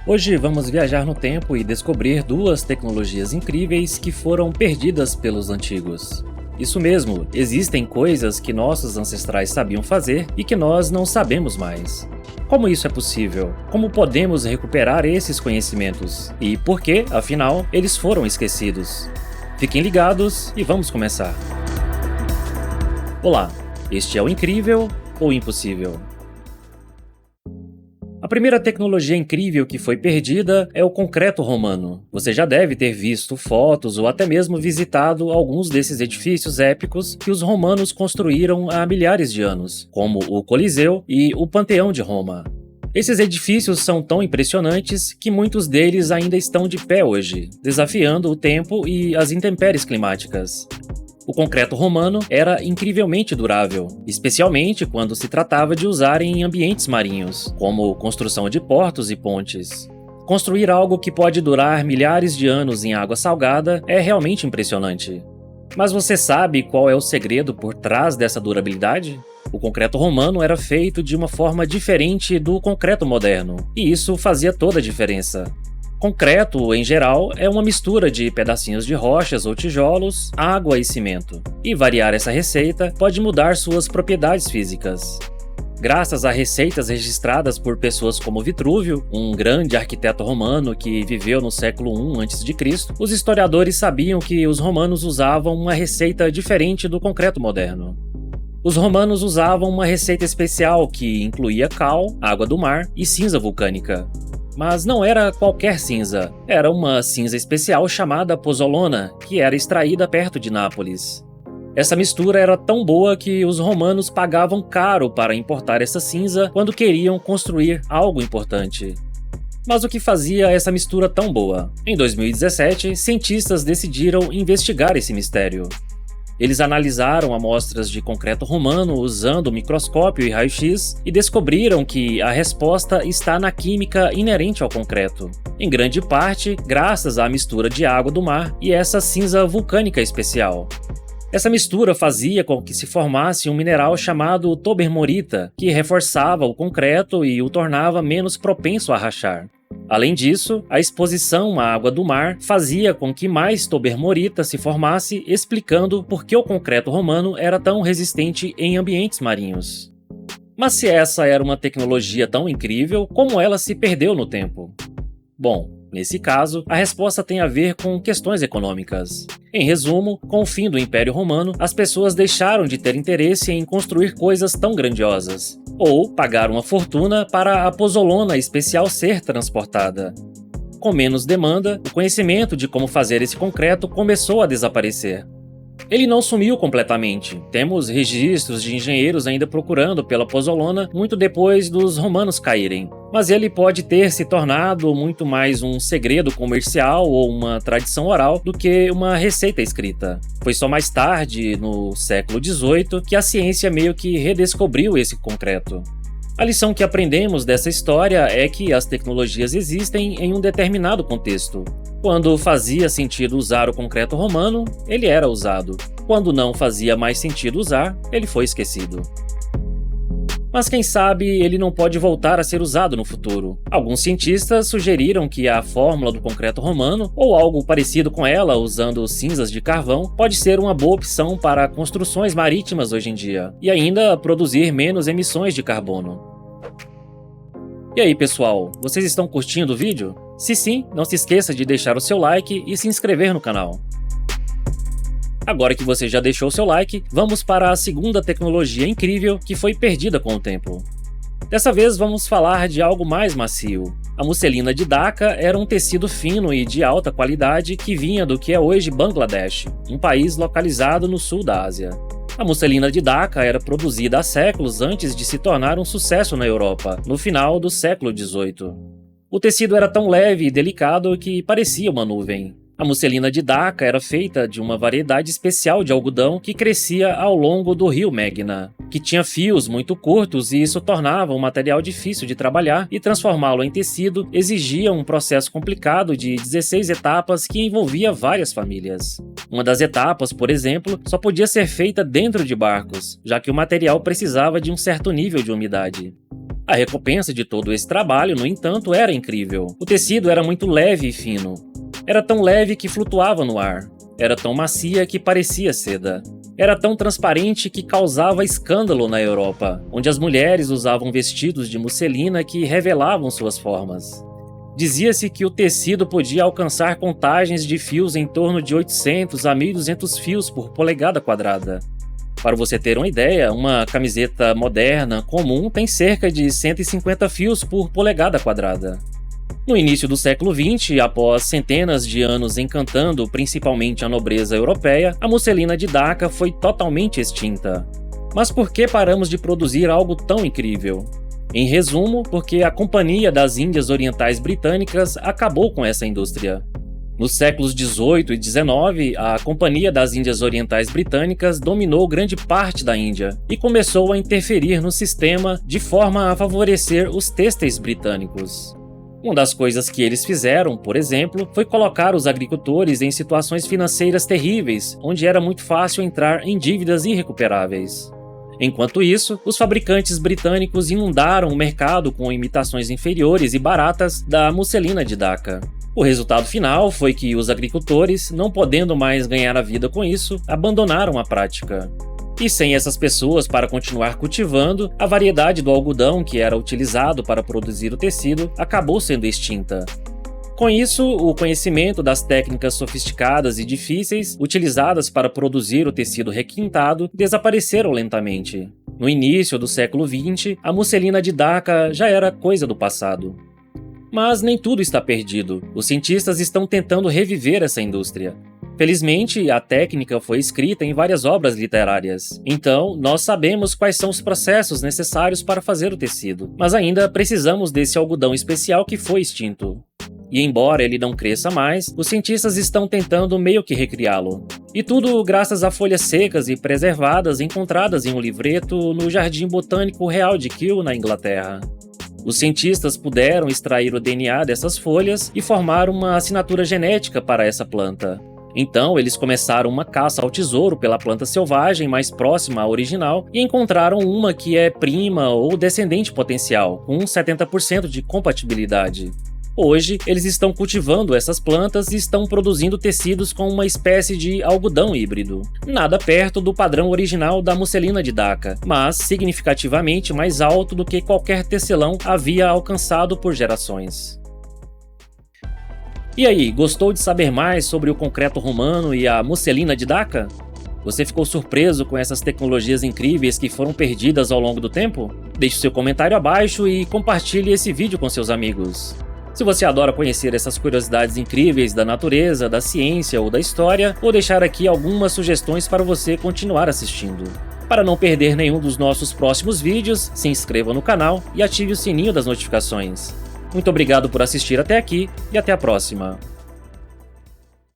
Hoje vamos viajar no tempo e descobrir duas tecnologias incríveis que foram perdidas pelos antigos. Isso mesmo, existem coisas que nossos ancestrais sabiam fazer e que nós não sabemos mais. Como isso é possível? Como podemos recuperar esses conhecimentos? E por que, afinal, eles foram esquecidos? Fiquem ligados e vamos começar. Olá, este é o Incrível ou Impossível? A primeira tecnologia incrível que foi perdida é o concreto romano. Você já deve ter visto fotos ou até mesmo visitado alguns desses edifícios épicos que os romanos construíram há milhares de anos, como o Coliseu e o Panteão de Roma. Esses edifícios são tão impressionantes que muitos deles ainda estão de pé hoje, desafiando o tempo e as intempéries climáticas. O concreto romano era incrivelmente durável, especialmente quando se tratava de usar em ambientes marinhos, como construção de portos e pontes. Construir algo que pode durar milhares de anos em água salgada é realmente impressionante. Mas você sabe qual é o segredo por trás dessa durabilidade? O concreto romano era feito de uma forma diferente do concreto moderno, e isso fazia toda a diferença. Concreto, em geral, é uma mistura de pedacinhos de rochas ou tijolos, água e cimento. E variar essa receita pode mudar suas propriedades físicas. Graças a receitas registradas por pessoas como Vitrúvio, um grande arquiteto romano que viveu no século I a.C., os historiadores sabiam que os romanos usavam uma receita diferente do concreto moderno. Os romanos usavam uma receita especial que incluía cal, água do mar e cinza vulcânica. Mas não era qualquer cinza, era uma cinza especial chamada pozzolana, que era extraída perto de Nápoles. Essa mistura era tão boa que os romanos pagavam caro para importar essa cinza quando queriam construir algo importante. Mas o que fazia essa mistura tão boa? Em 2017, cientistas decidiram investigar esse mistério. Eles analisaram amostras de concreto romano usando microscópio e raio-x e descobriram que a resposta está na química inerente ao concreto, em grande parte graças à mistura de água do mar e essa cinza vulcânica especial. Essa mistura fazia com que se formasse um mineral chamado tobermorita, que reforçava o concreto e o tornava menos propenso a rachar. Além disso, a exposição à água do mar fazia com que mais tobermorita se formasse, explicando por que o concreto romano era tão resistente em ambientes marinhos. Mas se essa era uma tecnologia tão incrível, como ela se perdeu no tempo? Bom, nesse caso, a resposta tem a ver com questões econômicas. Em resumo, com o fim do Império Romano, as pessoas deixaram de ter interesse em construir coisas tão grandiosas, ou pagaram uma fortuna para a pozzolana especial ser transportada. Com menos demanda, o conhecimento de como fazer esse concreto começou a desaparecer. Ele não sumiu completamente. Temos registros de engenheiros ainda procurando pela pozzolana muito depois dos romanos caírem. Mas ele pode ter se tornado muito mais um segredo comercial ou uma tradição oral do que uma receita escrita. Foi só mais tarde, no século XVIII, que a ciência meio que redescobriu esse concreto. A lição que aprendemos dessa história é que as tecnologias existem em um determinado contexto. Quando fazia sentido usar o concreto romano, ele era usado. Quando não fazia mais sentido usar, ele foi esquecido. Mas quem sabe ele não pode voltar a ser usado no futuro. Alguns cientistas sugeriram que a fórmula do concreto romano, ou algo parecido com ela usando cinzas de carvão, pode ser uma boa opção para construções marítimas hoje em dia, e ainda produzir menos emissões de carbono. E aí pessoal, vocês estão curtindo o vídeo? Se sim, não se esqueça de deixar o seu like e se inscrever no canal. Agora que você já deixou o seu like, vamos para a segunda tecnologia incrível que foi perdida com o tempo. Dessa vez vamos falar de algo mais macio. A musselina de Dhaka era um tecido fino e de alta qualidade que vinha do que é hoje Bangladesh, um país localizado no sul da Ásia. A musselina de Dhaka era produzida há séculos antes de se tornar um sucesso na Europa, no final do século XVIII. O tecido era tão leve e delicado que parecia uma nuvem. A musselina de Dhaka era feita de uma variedade especial de algodão que crescia ao longo do rio Meghna, que tinha fios muito curtos e isso tornava um material difícil de trabalhar e transformá-lo em tecido exigia um processo complicado de 16 etapas que envolvia várias famílias. Uma das etapas, por exemplo, só podia ser feita dentro de barcos, já que o material precisava de um certo nível de umidade. A recompensa de todo esse trabalho, no entanto, era incrível. O tecido era muito leve e fino. Era tão leve que flutuava no ar. Era tão macia que parecia seda. Era tão transparente que causava escândalo na Europa, onde as mulheres usavam vestidos de musselina que revelavam suas formas. Dizia-se que o tecido podia alcançar contagens de fios em torno de 800 a 1.200 fios por polegada quadrada. Para você ter uma ideia, uma camiseta moderna comum tem cerca de 150 fios por polegada quadrada. No início do século XX, após centenas de anos encantando principalmente a nobreza europeia, a musselina de Dhaka foi totalmente extinta. Mas por que paramos de produzir algo tão incrível? Em resumo, porque a Companhia das Índias Orientais Britânicas acabou com essa indústria. Nos séculos XVIII e XIX, a Companhia das Índias Orientais Britânicas dominou grande parte da Índia e começou a interferir no sistema de forma a favorecer os têxteis britânicos. Uma das coisas que eles fizeram, por exemplo, foi colocar os agricultores em situações financeiras terríveis, onde era muito fácil entrar em dívidas irrecuperáveis. Enquanto isso, os fabricantes britânicos inundaram o mercado com imitações inferiores e baratas da musselina de Dhaka. O resultado final foi que os agricultores, não podendo mais ganhar a vida com isso, abandonaram a prática. E sem essas pessoas para continuar cultivando, a variedade do algodão que era utilizado para produzir o tecido acabou sendo extinta. Com isso, o conhecimento das técnicas sofisticadas e difíceis utilizadas para produzir o tecido requintado desapareceram lentamente. No início do século XX, a musselina de Dhaka já era coisa do passado. Mas nem tudo está perdido. Os cientistas estão tentando reviver essa indústria. Felizmente, a técnica foi escrita em várias obras literárias. Então, nós sabemos quais são os processos necessários para fazer o tecido. Mas ainda precisamos desse algodão especial que foi extinto. E embora ele não cresça mais, os cientistas estão tentando meio que recriá-lo. E tudo graças a folhas secas e preservadas encontradas em um livreto no Jardim Botânico Real de Kew, na Inglaterra. Os cientistas puderam extrair o DNA dessas folhas e formar uma assinatura genética para essa planta. Então, eles começaram uma caça ao tesouro pela planta selvagem mais próxima à original e encontraram uma que é prima ou descendente potencial, com 70% de compatibilidade. Hoje, eles estão cultivando essas plantas e estão produzindo tecidos com uma espécie de algodão híbrido. Nada perto do padrão original da musselina de Dhaka, mas significativamente mais alto do que qualquer tecelão havia alcançado por gerações. E aí, gostou de saber mais sobre o concreto romano e a musselina de Dhaka? Você ficou surpreso com essas tecnologias incríveis que foram perdidas ao longo do tempo? Deixe seu comentário abaixo e compartilhe esse vídeo com seus amigos. Se você adora conhecer essas curiosidades incríveis da natureza, da ciência ou da história, vou deixar aqui algumas sugestões para você continuar assistindo. Para não perder nenhum dos nossos próximos vídeos, se inscreva no canal e ative o sininho das notificações. Muito obrigado por assistir até aqui e até a próxima!